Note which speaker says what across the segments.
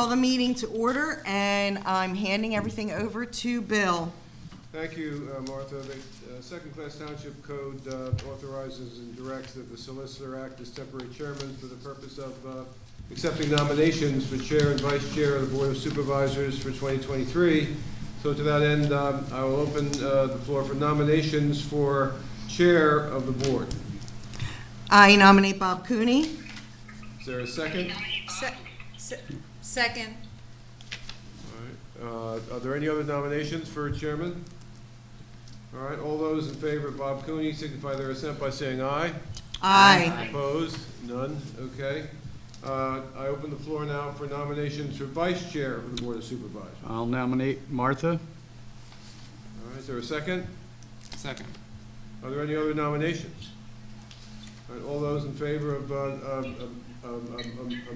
Speaker 1: call the meeting to order, and I'm handing everything over to Bill.
Speaker 2: Thank you, Martha. The Second-Class Township Code authorizes and directs that the solicitor act as temporary chairman for the purpose of accepting nominations for chair and vice chair of the Board of Supervisors for 2023. So to that end, I will open the floor for nominations for chair of the board.
Speaker 1: I nominate Bob Cooney.
Speaker 2: Is there a second?
Speaker 3: Second.
Speaker 2: All right. Are there any other nominations for chairman? All right. All those in favor of Bob Cooney signify their assent by saying aye.
Speaker 1: Aye.
Speaker 2: Opposed? None? Okay. I open the floor now for nominations for vice chair of the Board of Supervisors.
Speaker 4: I'll nominate Martha.
Speaker 2: All right. Is there a second?
Speaker 5: Second.
Speaker 2: Are there any other nominations? All right. All those in favor of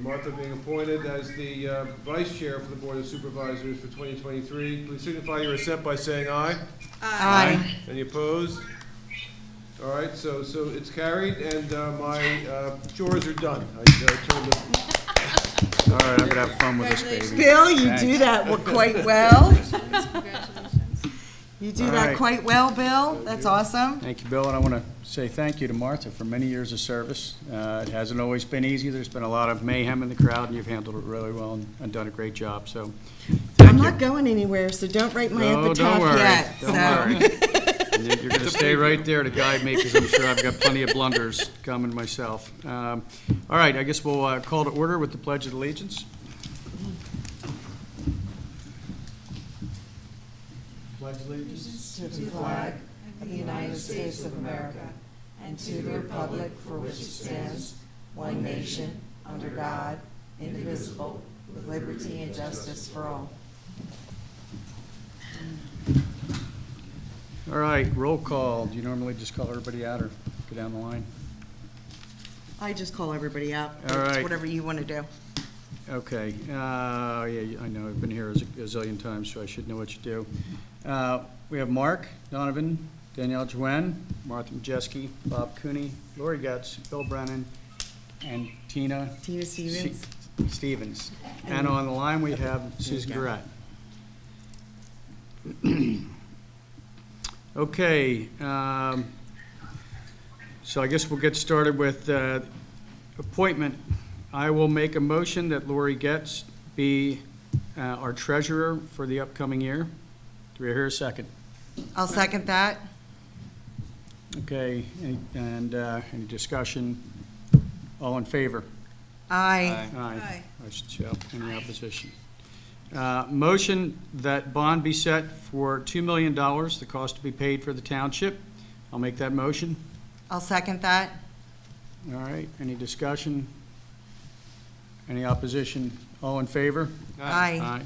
Speaker 2: Martha being appointed as the vice chair for the Board of Supervisors for 2023, please signify your assent by saying aye.
Speaker 1: Aye.
Speaker 2: Any opposed? All right, so it's carried, and my chores are done. I turn the.
Speaker 4: All right, I'm gonna have fun with this baby.
Speaker 1: Bill, you
Speaker 4: Thanks.
Speaker 1: do that quite well.
Speaker 3: Congratulations.
Speaker 1: You do
Speaker 4: All
Speaker 1: that
Speaker 4: right.
Speaker 1: quite well, Bill. That's awesome.
Speaker 4: Thank you, Bill, and I want to say thank you to Martha for many years of service. It hasn't always been easy. There's been a lot of mayhem in the crowd, and you've handled it really well and done a great job, so
Speaker 1: I'm
Speaker 4: thank you.
Speaker 1: not going anywhere, so don't write my
Speaker 4: No,
Speaker 1: epitaph
Speaker 4: don't worry.
Speaker 1: yet.
Speaker 4: Don't
Speaker 1: so.
Speaker 4: worry. And you're going to stay right there to guide me, because I'm sure I've got plenty of blunders coming myself. All right, I guess we'll call to order with the Pledge of Allegiance. Pledge allegiance
Speaker 6: To the flag of the United States of America and to the republic for which it stands, one nation, under God, indivisible, with liberty and justice for all.
Speaker 4: All right, roll call. Do you normally just call everybody out or go down the line?
Speaker 1: I just call everybody out.
Speaker 4: All
Speaker 1: It's
Speaker 4: right.
Speaker 1: whatever you want to do.
Speaker 4: Okay, yeah, I know, I've been here a zillion times, so I should know what you do. We have Mark Donovan, Danielle Joanne, Martha Majeski, Bob Cooney, Lori Getz, Bill Brennan, and Tina
Speaker 1: Stevens.
Speaker 4: Stevens. And on the line, we have Susan Garrett. Okay, so I guess we'll get started with appointment. I will make a motion that Lori Getz be our treasurer for the upcoming year. Do we hear a second?
Speaker 1: I'll second that.
Speaker 4: Okay, any discussion? All in favor?
Speaker 1: Aye.
Speaker 4: Aye. I should say, any opposition? Motion that bond be set for $2 million, the cost to be paid for the township. I'll make that motion.
Speaker 1: I'll second that.
Speaker 4: All right, any discussion? Any opposition? All in favor?
Speaker 1: Aye.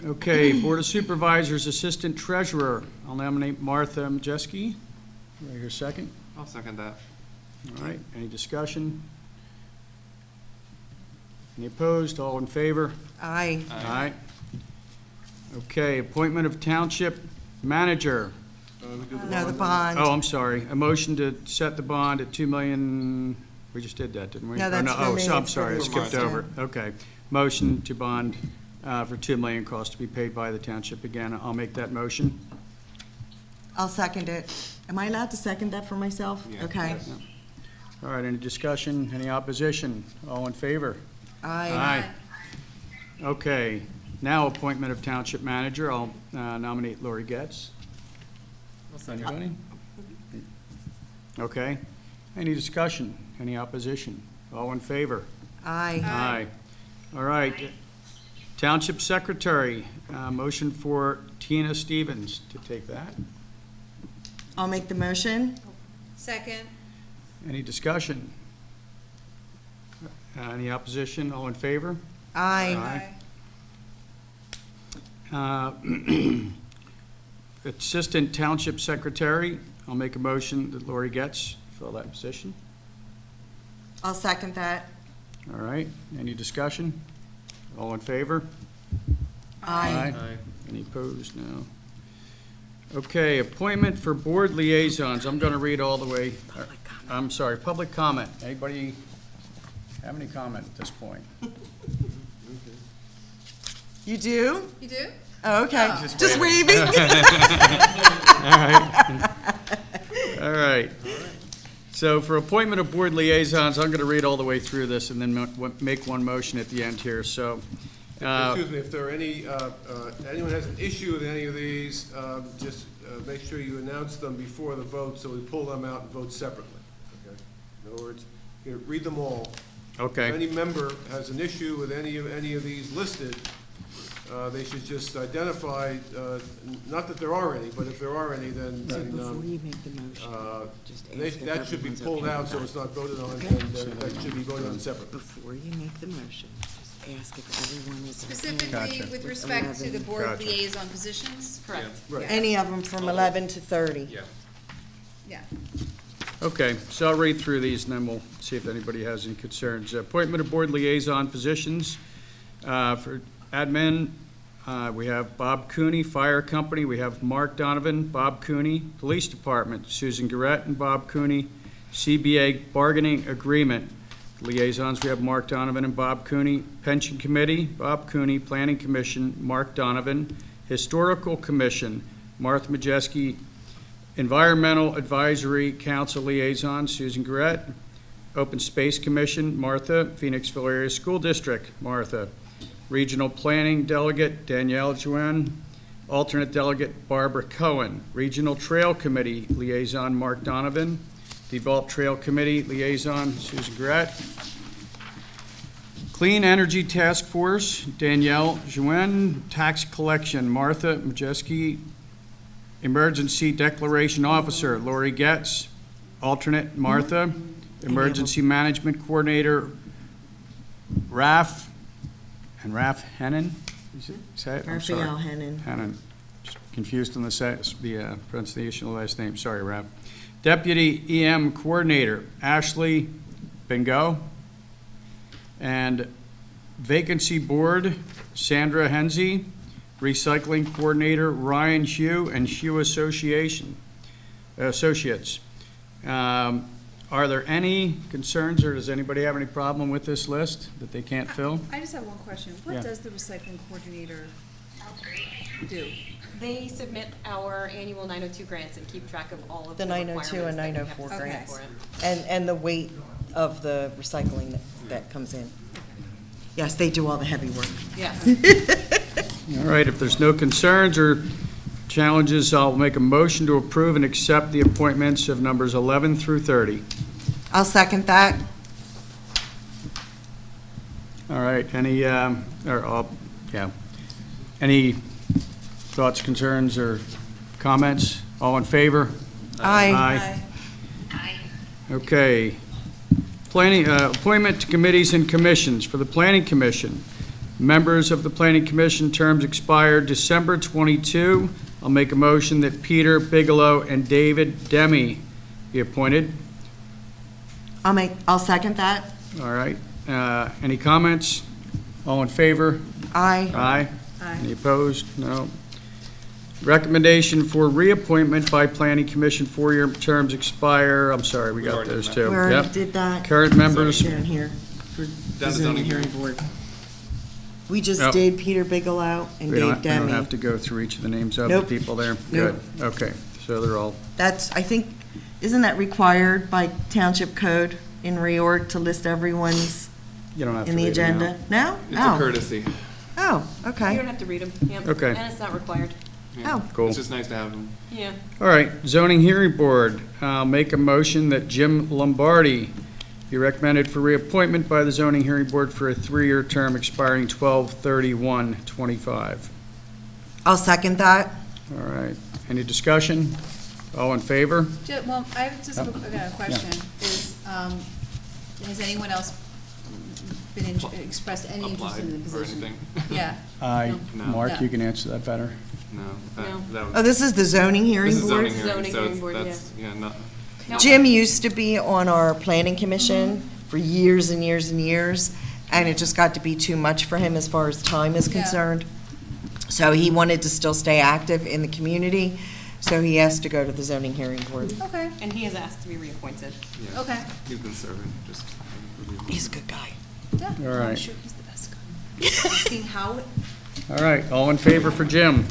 Speaker 4: Okay, Board of Supervisors, Assistant Treasurer. I'll nominate Martha Majeski. Do I hear a second?
Speaker 5: I'll second that.
Speaker 4: All right, any discussion? Any opposed? All in favor?
Speaker 1: Aye.
Speaker 4: Aye. Okay, appointment of Township Manager.
Speaker 1: No, the bond.
Speaker 4: Oh, I'm sorry. A motion to set the bond at $2 million. We just did that, didn't we?
Speaker 1: No,
Speaker 4: Or
Speaker 1: that's for
Speaker 4: Oh,
Speaker 1: me.
Speaker 4: so I'm
Speaker 1: It's
Speaker 4: sorry, I
Speaker 1: for
Speaker 4: skipped
Speaker 1: Martha.
Speaker 4: over. Okay. Motion to bond for $2 million, cost to be paid by the township. Again, I'll make that motion.
Speaker 1: I'll second it. Am I allowed to second that for myself?
Speaker 5: Yeah.
Speaker 1: Okay.
Speaker 5: Yes.
Speaker 4: All right, any discussion? Any opposition? All in favor?
Speaker 1: Aye.
Speaker 4: Okay, now appointment of Township Manager. I'll nominate Lori Getz. Anybody? Okay. Any discussion? Any opposition? All in favor?
Speaker 1: Aye.
Speaker 4: Aye. All right. Township Secretary, motion for Tina Stevens to take that.
Speaker 1: I'll make the motion.
Speaker 3: Second.
Speaker 4: Any discussion? Any opposition? All in favor?
Speaker 1: Aye.
Speaker 4: Assistant Township Secretary, I'll make a motion that Lori Getz fill that position.
Speaker 1: I'll second that.
Speaker 4: All right, any discussion? All in favor?
Speaker 1: Aye.
Speaker 4: Any opposed? No. Okay, appointment for board liaisons. I'm going to read all the way. I'm sorry, public comment. Anybody have any comment at this point?
Speaker 1: You do?
Speaker 3: You do?
Speaker 1: Oh, okay.
Speaker 3: Oh.
Speaker 1: Just waving.
Speaker 4: All right. So for appointment of board liaisons, I'm going to read all the way through this and then make one motion at the end here, so.
Speaker 2: Excuse me, if there are any, anyone has an issue with any of these, just make sure you announce them before the vote, so we pull them out and vote separately, okay? In other words, you read them all. If
Speaker 4: Okay,
Speaker 2: any member has an issue with any of these listed, they should just identify, not that there are any, but if there are any, then,
Speaker 6: Before you make the motion, just ask if
Speaker 2: that should be
Speaker 6: everyone's
Speaker 2: pulled
Speaker 6: okay
Speaker 2: out,
Speaker 6: with
Speaker 2: so
Speaker 6: that.
Speaker 2: it's not voted on,
Speaker 6: Okay.
Speaker 2: and that should be voted on separately.
Speaker 6: Before you make the motion, just ask if everyone is okay.
Speaker 3: Specifically
Speaker 4: Gotcha.
Speaker 3: with respect to the board
Speaker 4: Gotcha.
Speaker 3: liaison positions?
Speaker 1: Correct.
Speaker 2: Right.
Speaker 1: Any of them from 11 to 30.
Speaker 3: Yeah.
Speaker 4: okay, so I'll read through these and then we'll see if anybody has any concerns. Appointment of board liaison positions. For admin, we have Bob Cooney, Fire Company, we have Mark Donovan, Bob Cooney, Police Department, Susan Garrett and Bob Cooney, CBA Bargaining Agreement. Liaisons, we have Mark Donovan and Bob Cooney. Pension Committee, Bob Cooney. Planning Commission, Mark Donovan. Historical Commission, Martha Majeski. Environmental Advisory Council Liaison, Susan Garrett. Open Space Commission, Martha. Phoenixville Area School District, Martha. Regional Planning Delegate, Danielle Juen. Alternate Delegate, Barbara Cohen. Regional Trail Committee Liaison, Mark Donovan. Developed Trail Committee Liaison, Susan Garrett. Clean Energy Task Force, Danielle Juen. Tax Collection, Martha Majeski. Emergency Declaration Officer, Lori Getz. Alternate, Martha. Emergency Management Coordinator, Raf Hennon. Is that? I'm sorry.
Speaker 6: Raphael Hennon.
Speaker 4: Hennon. Just confused on the pronunciation of the last name. Sorry, Raf. Deputy EM Coordinator, Ashley Bingo. And Vacancy Board, Sandra Henze. Recycling Coordinator, Ryan Hugh, and Hugh Associates. Are there any concerns, or does anybody have any problem with this list that they can't fill?
Speaker 3: I just have one question.
Speaker 4: Yeah.
Speaker 3: What does the recycling coordinator do?
Speaker 5: They submit our annual 902 grants and keep track of all of
Speaker 1: The
Speaker 5: the
Speaker 1: 902 and
Speaker 5: requirements that we have
Speaker 1: 904
Speaker 5: to submit
Speaker 1: grants.
Speaker 5: for it.
Speaker 1: And the weight of the recycling that comes in. Yes, they do all the heavy work.
Speaker 5: Yes.
Speaker 4: All right, if there's no concerns or challenges, I'll make a motion to approve and accept the appointments of numbers 11 through 30.
Speaker 1: I'll second that.
Speaker 4: All right, any thoughts, concerns, or comments? All in favor?
Speaker 1: Aye.
Speaker 4: Okay. Planning, appointment to committees and commissions. For the Planning Commission, members of the Planning Commission, terms expire December 22. I'll make a motion that Peter Bigelow and David Demi be appointed.
Speaker 1: I'll second that.
Speaker 4: All right. Any comments? All in favor?
Speaker 1: Aye.
Speaker 4: Aye.
Speaker 3: Aye.
Speaker 4: Any opposed? No. Recommendation for reappointment by Planning Commission, 4-year terms expire. I'm sorry, we got those too.
Speaker 1: We already
Speaker 4: Yep.
Speaker 1: did that.
Speaker 4: Current members,
Speaker 1: Down here for the
Speaker 7: Down to
Speaker 1: zoning
Speaker 7: zoning
Speaker 1: hearing board. We just
Speaker 4: Yep.
Speaker 1: did Peter Bigelow and
Speaker 4: we
Speaker 1: Dave
Speaker 4: don't
Speaker 1: Demi.
Speaker 4: have to go through each of the names of the
Speaker 1: Nope.
Speaker 4: people there.
Speaker 1: Nope.
Speaker 4: Good, okay, so they're all,
Speaker 1: That's, I think, isn't that required by Township Code in reorg to list everyone's
Speaker 4: you don't have to
Speaker 1: in the
Speaker 4: read them
Speaker 1: agenda? No?
Speaker 7: It's a
Speaker 1: Oh.
Speaker 7: courtesy.
Speaker 1: Oh,
Speaker 5: You
Speaker 1: okay.
Speaker 5: don't have to read them. Yep.
Speaker 4: Okay.
Speaker 5: And it's not required.
Speaker 7: Yeah.
Speaker 1: Oh.
Speaker 4: Cool.
Speaker 7: It's just nice to have them.
Speaker 5: Yeah.
Speaker 4: All right, zoning hearing board, make a motion that Jim Lombardi be recommended for reappointment by the zoning hearing board for a 3-year term expiring 12/31/25.
Speaker 1: I'll second that.
Speaker 4: All right, any discussion? All in favor?
Speaker 3: Well, I have just got a question. Has anyone else expressed any interest in the
Speaker 7: Applied or
Speaker 3: position?
Speaker 7: anything.
Speaker 3: Yeah.
Speaker 7: No.
Speaker 4: Mark,
Speaker 3: No.
Speaker 4: you can answer that better.
Speaker 7: No.
Speaker 5: No.
Speaker 7: That
Speaker 1: Oh,
Speaker 7: was,
Speaker 1: this is the zoning hearing
Speaker 7: this is
Speaker 1: board?
Speaker 7: zoning hearing,
Speaker 5: Zoning
Speaker 7: so
Speaker 5: hearing
Speaker 7: it's,
Speaker 5: board,
Speaker 7: that's, yeah, not,
Speaker 5: No.
Speaker 1: Jim used to be on our planning commission for years and years and years, and it just got to be too much for him as far as time is
Speaker 3: Yeah.
Speaker 1: concerned. So he wanted to still stay active in the community, so he asked to go to the zoning hearing board.
Speaker 3: Okay,
Speaker 5: And he has asked to be reappointed.
Speaker 7: yeah.
Speaker 3: okay.
Speaker 7: He's been serving, just.
Speaker 1: He's a good guy.
Speaker 3: Yeah,
Speaker 4: All
Speaker 3: I'm
Speaker 4: right.
Speaker 3: sure he's the best guy. Asking how,
Speaker 4: All right, all in favor for Jim?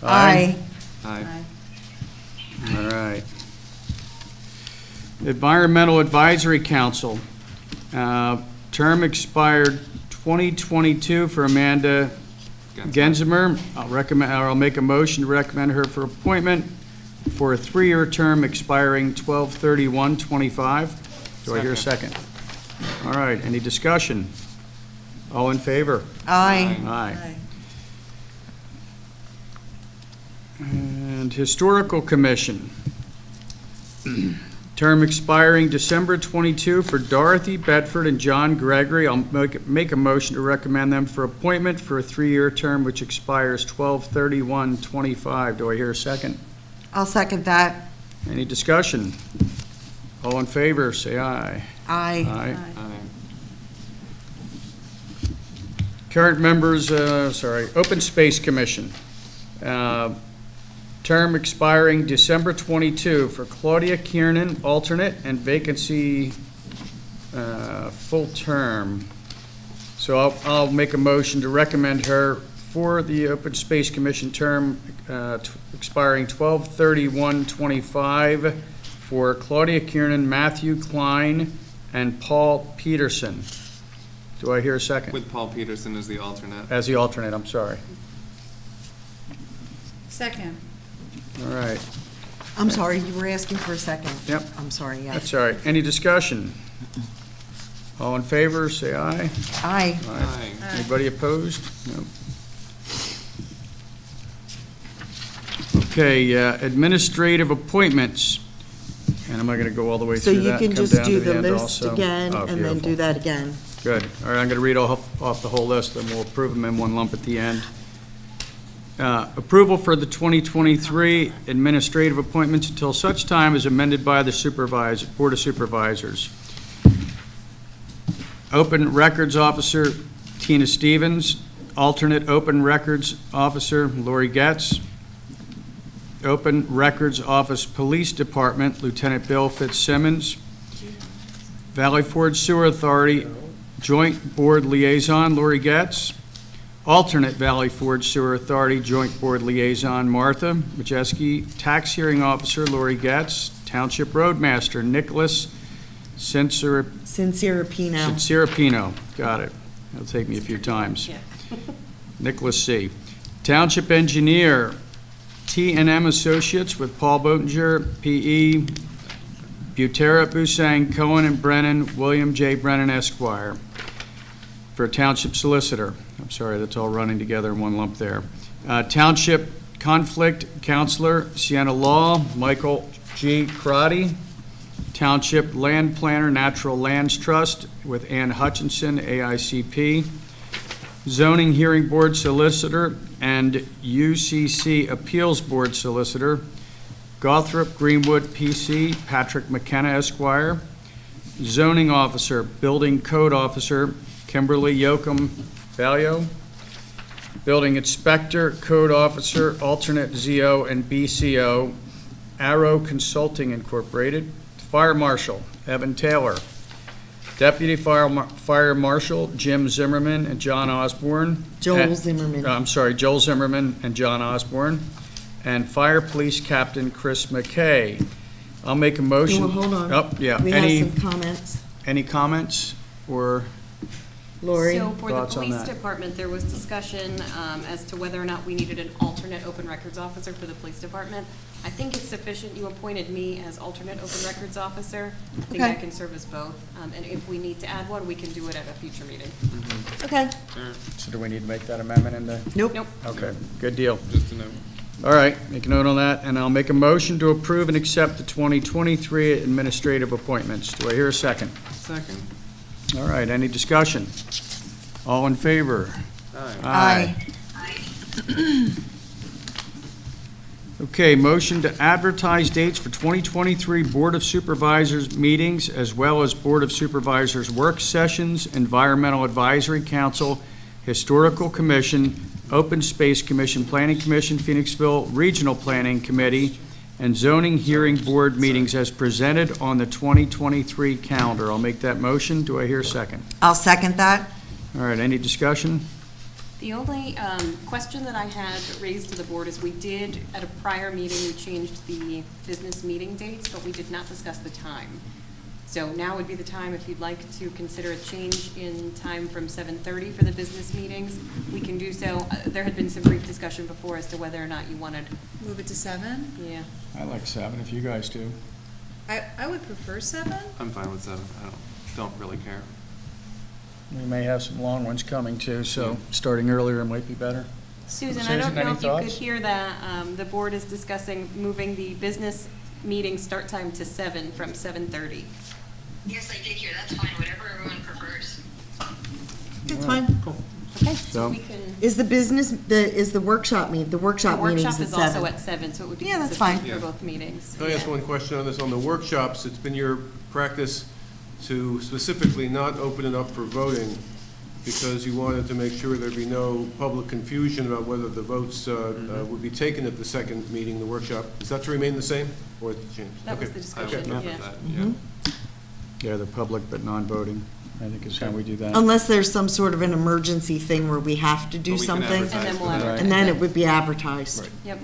Speaker 1: Aye.
Speaker 7: Aye.
Speaker 4: All right. Environmental Advisory Council, term expired 2022 for Amanda Genzimer. I'll make a motion to recommend her for appointment for a 3-year term expiring 12/31/25. Do I hear a second? All right, any discussion? All in favor?
Speaker 1: Aye.
Speaker 4: Aye. And Historical Commission, term expiring December 22 for Dorothy Bedford and John Gregory. I'll make a motion to recommend them for appointment for a 3-year term which expires 12/31/25. Do I hear a second?
Speaker 1: I'll second that.
Speaker 4: Any discussion? All in favor, say aye.
Speaker 1: Aye.
Speaker 4: Aye.
Speaker 7: Aye.
Speaker 4: Current members, Open Space Commission. Term expiring December 22 for Claudia Kiernan, alternate, and vacancy full term. So I'll make a motion to recommend her for the Open Space Commission term expiring 12/31/25 for Claudia Kiernan, Matthew Klein, and Paul Peterson. Do I hear a second?
Speaker 7: With Paul Peterson as the alternate.
Speaker 4: As the alternate, I'm sorry.
Speaker 3: second.
Speaker 4: All right,
Speaker 1: I'm sorry, you were asking for a second.
Speaker 4: Yep.
Speaker 1: I'm sorry, yeah.
Speaker 4: that's all right. Any discussion? All in favor, say aye.
Speaker 1: Aye.
Speaker 7: Aye.
Speaker 4: Anybody opposed? No. Okay, administrative appointments. And am I going to go all the way
Speaker 1: So
Speaker 4: through
Speaker 1: you
Speaker 4: that?
Speaker 1: can
Speaker 4: Come
Speaker 1: just
Speaker 4: down to
Speaker 1: do
Speaker 4: the
Speaker 1: the
Speaker 4: end
Speaker 1: list
Speaker 4: also?
Speaker 1: again
Speaker 4: Oh,
Speaker 1: and then
Speaker 4: beautiful.
Speaker 1: do that again.
Speaker 4: Good. All right, I'm going to read off the whole list, then we'll approve them in one lump at the end. Approval for the 2023 administrative appointments until such time as amended by the Board of Supervisors. Open Records Officer Tina Stevens, alternate Open Records Officer Lori Getz, Open Records Office Police Department Lieutenant Bill Fitzsimmons, Valley Forge Sewer Authority Joint Board Liaison Lori Getz, alternate Valley Forge Sewer Authority Joint Board Liaison Martha Majeski, Tax Hearing Officer Lori Getz, Township Roadmaster Nicholas Sincerapino. Got it. It'll take me a few times.
Speaker 5: Yeah.
Speaker 4: Nicholas C. Township Engineer T&M Associates with Paul Botinger, P.E., Butera, Busang, Cohen and Brennan, William J. Brennan, Esquire. For Township Solicitor. I'm sorry, that's all running together in one lump there. Township Conflict Counselor, Sienna Law, Michael G. Crotty. Township Land Planner, Natural Lands Trust with Ann Hutchinson, AICP. Zoning Hearing Board Solicitor and UCC Appeals Board Solicitor, Gothrop Greenwood, PC, Patrick McKenna, Esquire. Zoning Officer, Building Code Officer, Kimberly Yoakum Valio. Building Inspector, Code Officer, alternate ZO and BCO, Arrow Consulting Incorporated. Fire Marshal, Evan Taylor. Deputy Fire Marshal, Jim Zimmerman and John Osborne.
Speaker 1: Joel Zimmerman.
Speaker 4: I'm sorry, Joel Zimmerman and John Osborne. And Fire Police Captain Chris McKay. I'll make a motion.
Speaker 1: Well, hold on.
Speaker 4: Oh, yeah.
Speaker 1: We have some comments.
Speaker 4: Any comments or?
Speaker 1: Lori?
Speaker 5: So for the
Speaker 4: Thoughts on
Speaker 5: police
Speaker 4: that?
Speaker 5: department, there was discussion as to whether or not we needed an alternate open records officer for the police department. I think it's sufficient. You appointed me as alternate open records officer. I think I
Speaker 1: Okay.
Speaker 5: can serve as both. And if we need to add one, we can do it at a future meeting.
Speaker 1: Okay.
Speaker 4: So do we need to make that amendment in the?
Speaker 1: Nope.
Speaker 5: Nope.
Speaker 4: Okay, good deal.
Speaker 7: Just a note.
Speaker 4: All right, make a note on that, and I'll make a motion to approve and accept the 2023 administrative appointments. Do I hear a second?
Speaker 7: Second.
Speaker 4: All right, any discussion? All in favor?
Speaker 7: Aye.
Speaker 4: Okay, motion to advertise dates for 2023 Board of Supervisors meetings as well as Board of Supervisors work sessions, Environmental Advisory Council, Historical Commission, Open Space Commission, Planning Commission, Phoenixville Regional Planning Committee, and zoning hearing board meetings as presented on the 2023 calendar. I'll make that motion. Do I hear a second?
Speaker 1: I'll second that.
Speaker 4: All right, any discussion?
Speaker 5: The only question that I had raised to the board is we did, at a prior meeting, we changed the business meeting dates, but we did not discuss the time. So now would be the time, if you'd like to consider a change in time from 7:30 for the business meetings, we can do so. There had been some brief discussion before as to whether or not you wanted,
Speaker 3: Move it to 7?
Speaker 5: yeah.
Speaker 4: I like 7 if you guys do.
Speaker 3: I would prefer 7.
Speaker 7: I'm fine with 7. I don't really care.
Speaker 4: We may have some long ones coming too, so starting earlier might be better.
Speaker 5: Susan, I
Speaker 4: Susan,
Speaker 5: don't know
Speaker 4: any
Speaker 5: if you could
Speaker 4: thoughts?
Speaker 5: hear that. The board is discussing moving the business meeting start time to 7 from 7:30.
Speaker 8: Yes, I did hear. That's fine. Whatever everyone prefers.
Speaker 1: It's fine.
Speaker 5: Okay,
Speaker 4: So-
Speaker 5: so we can,
Speaker 1: Is the business, is the workshop meeting, the
Speaker 5: the
Speaker 1: workshop meeting's
Speaker 5: workshop
Speaker 1: at
Speaker 5: is also
Speaker 1: 7?
Speaker 5: at 7, so it would be
Speaker 1: Yeah, that's
Speaker 5: consistent
Speaker 1: fine.
Speaker 5: for both meetings.
Speaker 2: Can I ask one question on this? On the workshops, it's been your practice to specifically not open it up for voting because you wanted to make sure there'd be no public confusion about whether the votes would be taken at the second meeting, the workshop. Is that to remain the same, or has it changed?
Speaker 5: That was
Speaker 2: Okay.
Speaker 5: the
Speaker 7: I would
Speaker 5: discussion,
Speaker 7: prefer
Speaker 5: yeah.
Speaker 7: that,
Speaker 1: Mm-hmm.
Speaker 7: yeah.
Speaker 4: Yeah, the public but non-voting, I think is how we do that.
Speaker 1: Unless there's some sort of an emergency thing where we have to do
Speaker 7: But we can
Speaker 1: something,
Speaker 7: advertise
Speaker 5: And then
Speaker 7: for
Speaker 5: we'll
Speaker 7: that.
Speaker 5: advertise
Speaker 1: and then
Speaker 5: it.
Speaker 1: it would be advertised.
Speaker 2: Right.
Speaker 5: Yep,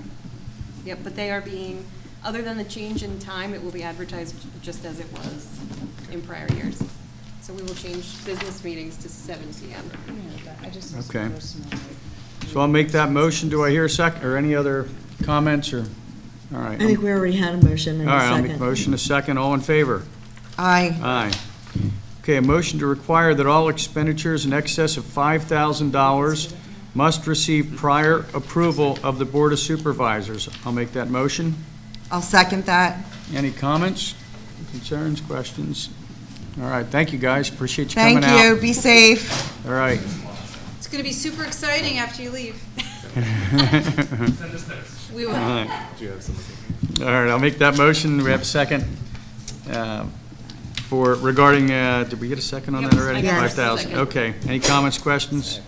Speaker 5: yep, but they are being, other than the change in time, it will be advertised just as it was in prior years. So we will change business meetings to 7 PM.
Speaker 3: I just
Speaker 4: Okay.
Speaker 3: personally.
Speaker 4: So I'll make that motion. Do I hear a second, or any other comments, or, all right.
Speaker 1: I think we already had a motion and
Speaker 4: All
Speaker 1: a
Speaker 4: right, I'll make
Speaker 1: second.
Speaker 4: motion a second. All in favor?
Speaker 1: Aye.
Speaker 4: Aye. Okay, a motion to require that all expenditures in excess of $5,000 must receive prior approval of the Board of Supervisors. I'll make that motion.
Speaker 1: I'll second that.
Speaker 4: Any comments, concerns, questions? All right, thank you, guys. Appreciate you coming
Speaker 1: Thank
Speaker 4: out.
Speaker 1: you, be safe.
Speaker 4: All right.
Speaker 3: It's going to be super exciting after you leave. We
Speaker 4: All
Speaker 3: will.
Speaker 4: right.
Speaker 7: Do you have something?
Speaker 4: All right, I'll make that motion. We have a second for regarding, did we get a second on that
Speaker 5: Yep,
Speaker 4: already?
Speaker 5: I got a
Speaker 4: 5,000,
Speaker 5: second.
Speaker 4: okay. Any comments, questions?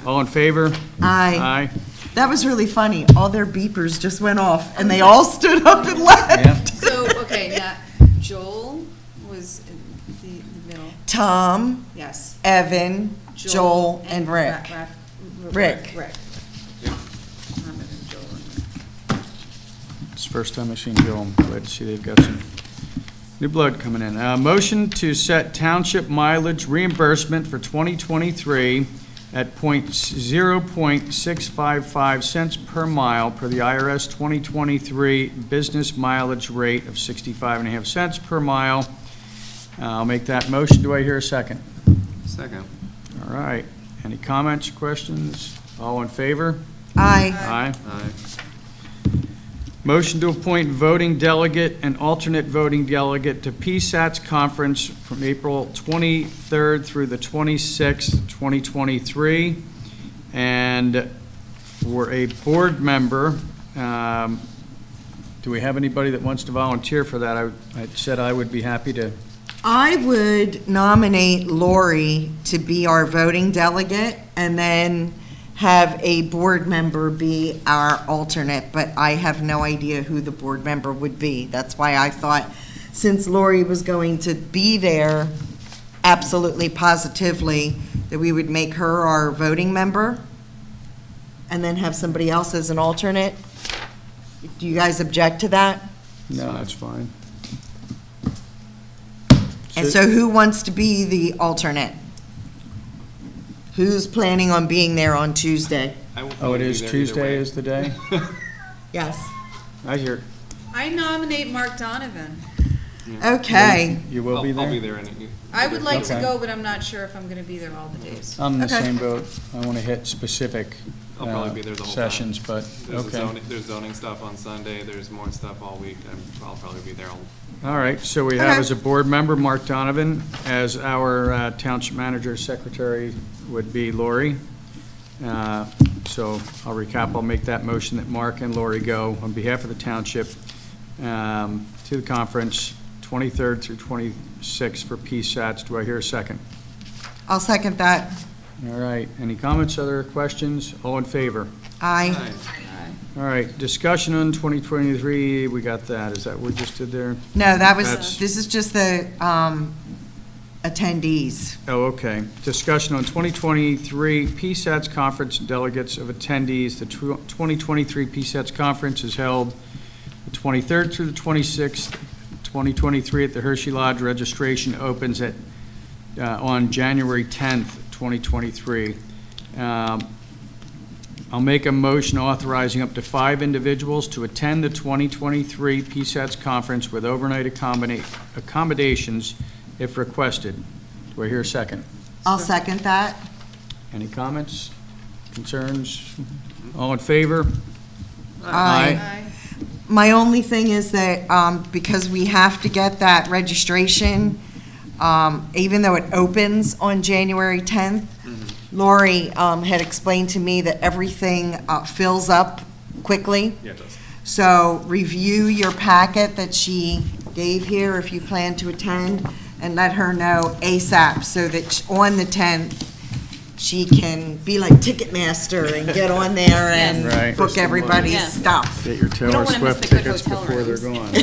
Speaker 4: All in favor?
Speaker 1: Aye.
Speaker 4: Aye.
Speaker 1: That was really funny. All their beepers just went off, and they all stood up and left.
Speaker 4: Yeah.
Speaker 3: So, okay, now, Joel was in the middle.
Speaker 1: Tom,
Speaker 3: Yes.
Speaker 1: Evan, Joel, and Rick. Rick.
Speaker 3: Rick.
Speaker 7: Yeah.
Speaker 3: Tom, Evan, Joel, and Rick.
Speaker 4: It's the first time I've seen Joe. I'm glad to see they've got some new blood coming in. Motion to set township mileage reimbursement for 2023 at 0.655 cents per mile per the IRS 2023 business mileage rate of 65.5 cents per mile. I'll make that motion. Do I hear a second?
Speaker 7: Second.
Speaker 4: All right. Any comments, questions? All in favor?
Speaker 1: Aye.
Speaker 4: Aye.
Speaker 7: Aye.
Speaker 4: Motion to appoint voting delegate and alternate voting delegate to PSAT's conference from April 23rd through the 26th, 2023. And for a board member, do we have anybody that wants to volunteer for that? I said I would be happy to.
Speaker 1: I would nominate Lori to be our voting delegate, and then have a board member be our alternate, but I have no idea who the board member would be. That's why I thought, since Lori was going to be there, absolutely positively, that we would make her our voting member, and then have somebody else as an alternate. Do you guys object to that?
Speaker 4: No, that's fine.
Speaker 1: And so who wants to be the alternate? Who's planning on being there on Tuesday?
Speaker 7: I will
Speaker 4: Oh, it
Speaker 7: probably be
Speaker 4: is
Speaker 7: there either
Speaker 4: Tuesday
Speaker 7: way.
Speaker 4: is the day?
Speaker 1: Yes.
Speaker 4: I hear.
Speaker 3: I nominate Mark Donovan.
Speaker 1: Okay.
Speaker 4: You will be there?
Speaker 7: I'll be there.
Speaker 3: I would like to
Speaker 4: Okay.
Speaker 3: go, but I'm not sure if I'm going to be there all the days.
Speaker 4: I'm in the
Speaker 1: Okay.
Speaker 4: same boat. I want to hit specific
Speaker 7: I'll probably be there the whole time.
Speaker 4: sessions, but,
Speaker 7: There's
Speaker 4: okay.
Speaker 7: There's zoning stuff on Sunday, there's more stuff all week, and I'll probably be there all.
Speaker 4: All right, so we have
Speaker 1: Okay.
Speaker 4: as a board member, Mark Donovan. As our township manager, secretary would be Lori. So I'll recap, I'll make that motion that Mark and Lori go on behalf of the township to the conference, 23rd through 26th for PSATs. Do I hear a second?
Speaker 1: I'll second that.
Speaker 4: All right, any comments, other questions? All in favor?
Speaker 1: Aye.
Speaker 7: Aye.
Speaker 4: All right, discussion on 2023, we got that. Is that what we just did there?
Speaker 1: No,
Speaker 4: That's-
Speaker 1: this is just the attendees.
Speaker 4: Oh, okay. Discussion on 2023 PSATS conference delegates of attendees. The 2023 PSATS conference is held the 23rd through the 26th, 2023 at the Hershey Lodge. Registration opens on January 10th, 2023. I'll make a motion authorizing up to 5 individuals to attend the 2023 PSATS conference with overnight accommodations if requested. Do I hear a second?
Speaker 1: I'll second that.
Speaker 4: Any comments, concerns? All in favor?
Speaker 1: Aye. My only thing is that, because we have to get that registration, even though it opens on January 10th, Lori had explained to me that everything fills up quickly.
Speaker 7: Yeah, it does.
Speaker 1: So review your packet that she gave here if you plan to attend, and let her know ASAP so that on the 10th, she can be like Ticketmaster and get on there and
Speaker 4: Right.
Speaker 1: book everybody's
Speaker 5: Yes.
Speaker 1: stuff.
Speaker 4: Get your
Speaker 5: We
Speaker 4: Taylor
Speaker 5: don't wanna miss
Speaker 4: Swift
Speaker 5: the good
Speaker 4: tickets
Speaker 5: hotel
Speaker 4: before they're
Speaker 5: rooms.
Speaker 4: gone.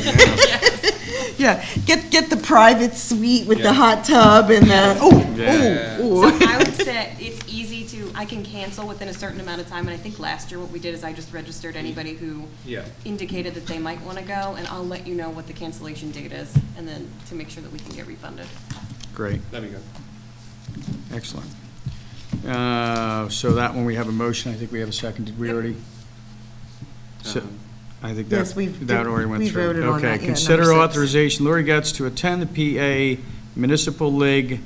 Speaker 4: Yeah.
Speaker 1: Yeah, get the private suite with
Speaker 7: Yeah.
Speaker 1: the hot tub and the,
Speaker 4: Yeah.
Speaker 1: ooh.
Speaker 5: So I would say it's easy to, I can cancel within a certain amount of time, and I think last year what we did is I just registered anybody who
Speaker 7: Yeah.
Speaker 5: indicated that they might want to go, and I'll let you know what the cancellation date is, and then to make sure that we can get refunded.
Speaker 4: Great,
Speaker 7: That'd be good.
Speaker 4: excellent. So that one, we have a motion. I think we have a second. Did we already? So- I think
Speaker 1: Yes,
Speaker 4: that already went
Speaker 1: we
Speaker 4: through.
Speaker 1: voted on that,
Speaker 4: Okay,
Speaker 1: yeah,
Speaker 4: consider
Speaker 1: number 6.
Speaker 4: authorization, Lori Getz to attend the PA Municipal League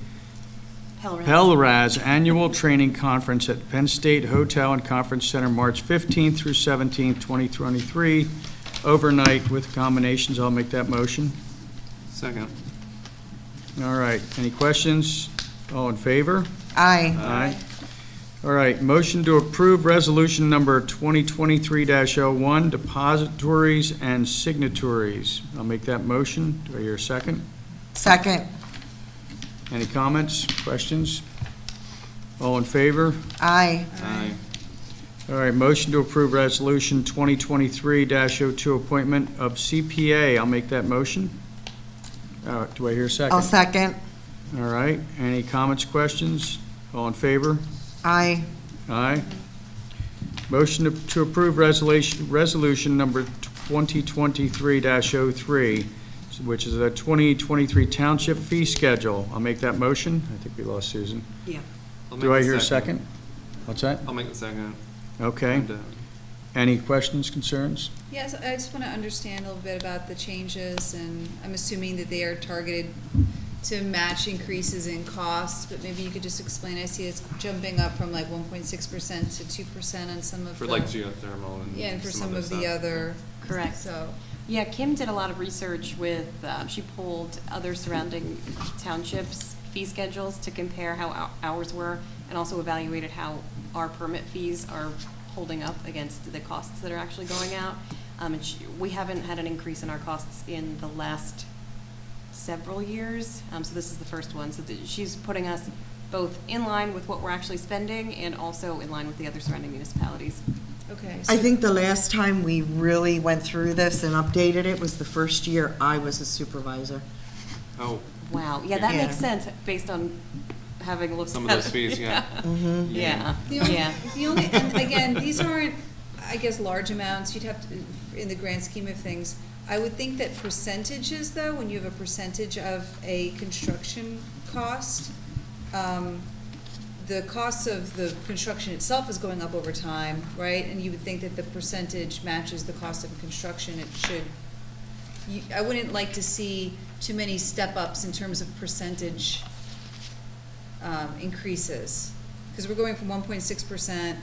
Speaker 4: Pelraz Annual Training Conference at Penn State Hotel and Conference Center, March 15th through 17th, 2023, overnight with accommodations. I'll make that motion.
Speaker 7: Second.
Speaker 4: All right, any questions? All in favor?
Speaker 1: Aye.
Speaker 4: Aye. All right, motion to approve resolution number 2023-01, depositories and signatories. I'll make that motion. Do I hear a second?
Speaker 1: Second.
Speaker 4: Any comments, questions? All in favor?
Speaker 1: Aye.
Speaker 7: Aye.
Speaker 4: All right, motion to approve resolution 2023-02, appointment of CPA. I'll make that motion. Do I hear a second?
Speaker 1: I'll second.
Speaker 4: All right, any comments, questions? All in favor?
Speaker 1: Aye.
Speaker 4: Aye. Motion to approve resolution number 2023-03, which is the 2023 Township fee schedule. I'll make that motion. I think we lost Susan.
Speaker 5: Yeah.
Speaker 7: I'll
Speaker 4: Do
Speaker 7: make
Speaker 4: I
Speaker 7: the
Speaker 4: hear a second? What's that?
Speaker 7: I'll make the second.
Speaker 4: Okay.
Speaker 7: And,
Speaker 4: Any questions, concerns?
Speaker 3: Yes, I just want to understand a little bit about the changes, and I'm assuming that they are targeted to match increases in costs, but maybe you could just explain. I see it's jumping up from like 1.6% to 2% on some of the.
Speaker 7: for like geothermal and.
Speaker 3: Yeah, and for some of
Speaker 7: stuff.
Speaker 3: the other.
Speaker 5: Correct.
Speaker 3: So,
Speaker 5: Yeah, Kim did a lot of research with, she pulled other surrounding townships' fee schedules to compare how ours were, and also evaluated how our permit fees are holding up against the costs that are actually going out. And we haven't had an increase in our costs in the last several years, so this is the first one. So she's putting us both in line with what we're actually spending and also in line with the other surrounding municipalities.
Speaker 3: okay.
Speaker 1: I
Speaker 3: so-
Speaker 1: think the last time we really went through this and updated it was the first year I was a supervisor.
Speaker 7: Oh,
Speaker 5: Wow, yeah, that
Speaker 1: Yeah.
Speaker 5: makes sense based on having looked
Speaker 7: some of
Speaker 5: at
Speaker 7: those
Speaker 5: it.
Speaker 7: fees, yeah.
Speaker 1: Mm-hmm.
Speaker 5: Yeah,
Speaker 3: The only,
Speaker 5: yeah.
Speaker 3: and again, these aren't, I guess, large amounts, you'd have to, in the grand scheme of things. I would think that percentages, though, when you have a percentage of a construction cost, the cost of the construction itself is going up over time, right? And you would think that the percentage matches the cost of construction, it should. I wouldn't like to see too many step-ups in terms of percentage increases. Because we're going from 1.6%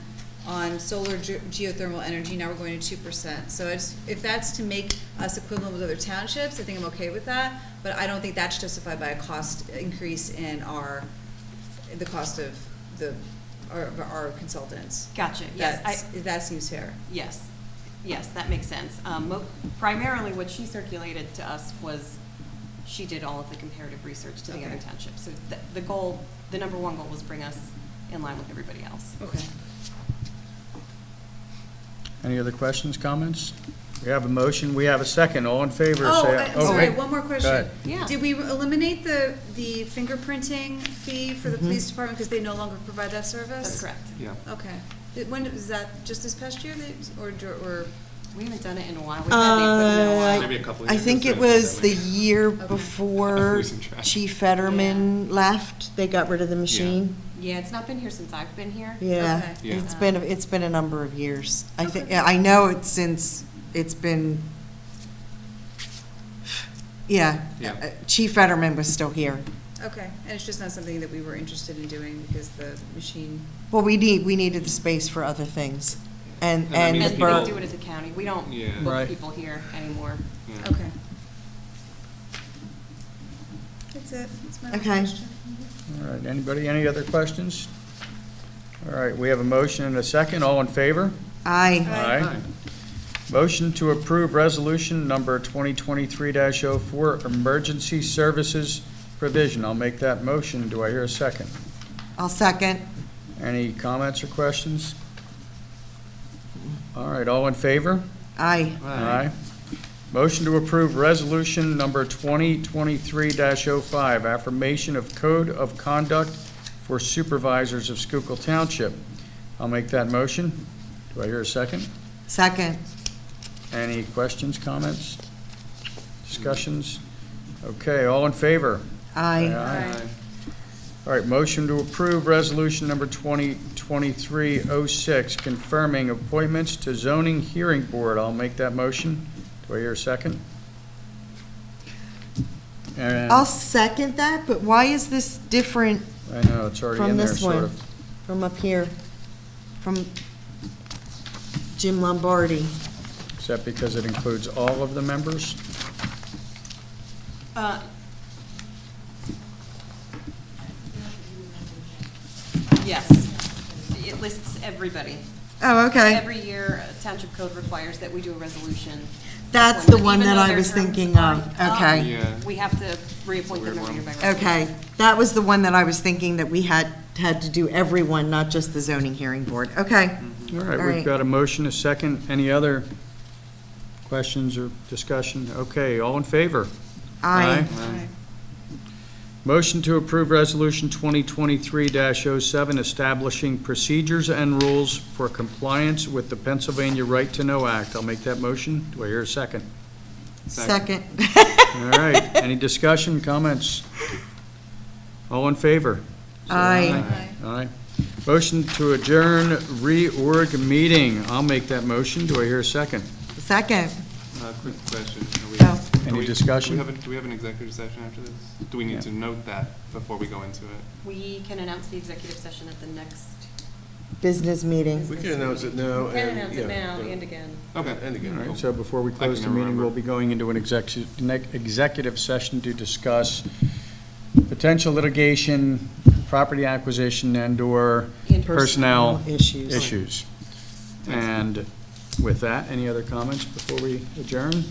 Speaker 3: on solar geothermal energy, now we're going to 2%. So if that's to make us equivalent with other townships, I think I'm okay with that. But I don't think that's justified by a cost increase in the cost of our consultants.
Speaker 5: Gotcha, yes,
Speaker 3: That seems fair.
Speaker 5: yes, that makes sense. Primarily what she circulated to us was, she did all of the comparative research to the other
Speaker 3: Okay.
Speaker 5: townships. So the goal, the number one goal was bring us in line with everybody else.
Speaker 3: Okay.
Speaker 4: Any other questions, comments? We have a motion, we have a second. All in favor,
Speaker 3: Oh,
Speaker 4: say
Speaker 3: I'm
Speaker 4: aye.
Speaker 3: sorry,
Speaker 4: Wait.
Speaker 3: one more
Speaker 4: Go
Speaker 3: question.
Speaker 4: ahead.
Speaker 5: Yeah.
Speaker 3: Did we eliminate the fingerprinting fee for the police department because they no longer provide that service?
Speaker 5: That's correct.
Speaker 7: Yeah.
Speaker 3: Okay. When, is that just this past year, or?
Speaker 5: We haven't done it in a while. We've had the equipment in a while.
Speaker 7: Maybe a couple of
Speaker 1: I
Speaker 7: years.
Speaker 1: think it
Speaker 7: before
Speaker 1: was the
Speaker 7: pandemic.
Speaker 1: year
Speaker 3: Okay.
Speaker 1: before
Speaker 7: Losing track.
Speaker 1: Chief Fetterman left, they got rid of the machine.
Speaker 5: Yeah, it's not been here since I've been here.
Speaker 1: Yeah,
Speaker 3: Okay.
Speaker 7: Yeah.
Speaker 1: it's been a number of years. I think, I know it's since, it's been, yeah.
Speaker 7: Yeah.
Speaker 1: Chief Fetterman was still here.
Speaker 3: Okay, and it's just not something that we were interested in doing because the machine,
Speaker 1: Well, we needed the space for other things. And,
Speaker 7: And I mean,
Speaker 1: and
Speaker 5: And
Speaker 7: the
Speaker 5: we
Speaker 1: Bur-
Speaker 5: don't do it at the county. We don't
Speaker 7: Yeah.
Speaker 4: Right.
Speaker 5: book people here anymore.
Speaker 7: Yeah.
Speaker 3: okay. That's it, that's my only
Speaker 1: Okay.
Speaker 3: question.
Speaker 4: All right, anybody, any other questions? All right, we have a motion and a second. All in favor?
Speaker 1: Aye.
Speaker 7: Aye.
Speaker 4: Motion to approve resolution number 2023-04, emergency services provision. I'll make that motion. Do I hear a second?
Speaker 1: I'll second.
Speaker 4: Any comments or questions? All right, all in favor?
Speaker 1: Aye.
Speaker 4: Aye. Motion to approve resolution number 2023-05, affirmation of code of conduct for supervisors of Schuylkill Township. I'll make that motion. Do I hear a second?
Speaker 1: Second.
Speaker 4: Any questions, comments, discussions? Okay, all in favor?
Speaker 1: Aye.
Speaker 3: Aye.
Speaker 4: All right, motion to approve resolution number 2023-06, confirming appointments to zoning hearing board. I'll make that motion. Do I hear a second? And
Speaker 1: I'll second that, but why is this different
Speaker 4: I know, it's already
Speaker 1: from
Speaker 4: in there,
Speaker 1: this
Speaker 4: sort
Speaker 1: one?
Speaker 4: of.
Speaker 1: From up here? From Jim Lombardi?
Speaker 4: Is that because it includes all of the members?
Speaker 5: Yes. It lists everybody.
Speaker 1: Oh, okay.
Speaker 5: Every year, Township Code requires that we do a resolution.
Speaker 1: That's the
Speaker 5: appointment,
Speaker 1: one
Speaker 5: even
Speaker 1: that
Speaker 5: though
Speaker 1: I
Speaker 5: their
Speaker 1: was
Speaker 5: terms
Speaker 1: thinking
Speaker 5: are
Speaker 1: of.
Speaker 5: up.
Speaker 1: Okay.
Speaker 7: Yeah.
Speaker 5: We have to reappoint them
Speaker 7: Weird
Speaker 5: every year
Speaker 7: one.
Speaker 5: by resolution.
Speaker 1: Okay, that was the one that I was thinking that we had to do everyone, not just the zoning hearing board. Okay.
Speaker 4: All right,
Speaker 1: All
Speaker 4: we've
Speaker 1: right.
Speaker 4: got a motion, a second. Any other questions or discussion? Okay, all in favor?
Speaker 1: Aye.
Speaker 7: Aye.
Speaker 4: Motion to approve Resolution 2023-07, establishing procedures and rules for compliance with the Pennsylvania Right to Know Act. I'll make that motion. Do I hear a second?
Speaker 1: Second.
Speaker 4: All right, any discussion, comments? All in favor? Say
Speaker 1: Aye.
Speaker 4: Aye. Motion to adjourn reorg meeting. I'll make that motion. Do I hear a second?
Speaker 1: Second.
Speaker 7: Quick question.
Speaker 1: Oh.
Speaker 4: Any discussion?
Speaker 7: Do we have an executive session after this? Do we need to note that before we go into it?
Speaker 5: We can announce the executive session at the next,
Speaker 1: Business meeting.
Speaker 2: We can announce it now.
Speaker 5: we can
Speaker 2: and,
Speaker 5: announce
Speaker 2: yeah,
Speaker 5: it now
Speaker 2: yeah.
Speaker 5: and again.
Speaker 7: Okay.
Speaker 2: And again.
Speaker 4: All right, so before we close the
Speaker 7: can
Speaker 4: meeting, we'll
Speaker 7: remember.
Speaker 4: be going into an executive session to discuss potential litigation, property acquisition, and/or
Speaker 5: And
Speaker 4: personnel
Speaker 1: issues.
Speaker 4: issues. And with that, any other comments before we adjourn?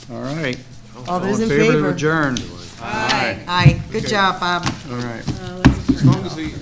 Speaker 4: All right.
Speaker 1: All those in
Speaker 4: to
Speaker 1: favor?
Speaker 4: adjourn?
Speaker 1: Aye. Good job, Bob.
Speaker 4: All right.
Speaker 2: As long as the